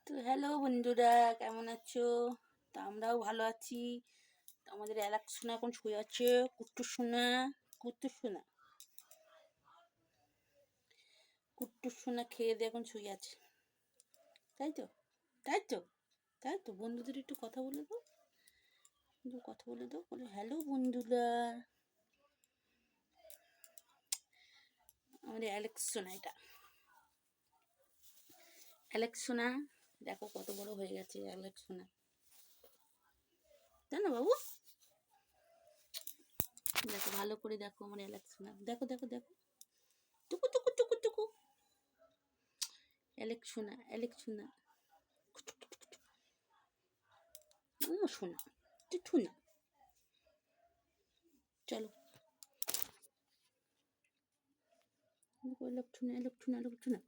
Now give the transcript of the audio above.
তো হ্যালো বন্ধুরা, কেমন আছো? তো আমরাও ভালো আছি। তো আমাদের অ্যালেক্স সোনা এখন শুয়ে আছে। কুট্টু সোনা, কুট্টু সোনা, কুট্টু সোনা খেয়ে দিয়ে এখন শুয়ে আছে। তাই তো, তাই তো, তাই তো। বন্ধুদের একটু কথা বলে দাও, একটু কথা বলে দাও, বলে হ্যালো বন্ধুরা। আমাদের অ্যালেক্স সোনা, এটা অ্যালেক্স সোনা। দেখো কত বড় হয়ে গেছে অ্যালেক্স সোনা, তাই না বাবু? দেখো ভালো করে দেখো আমার অ্যালেক্স সোনা, দেখো দেখো দেখো, টুকু টুকু টুকু টুকু। অ্যালেক্স সোনা, অ্যালেক্স সোনা, ও সোনা, টুটু না। চলো, লক্ষণা লক্ষণা লক্ষণা।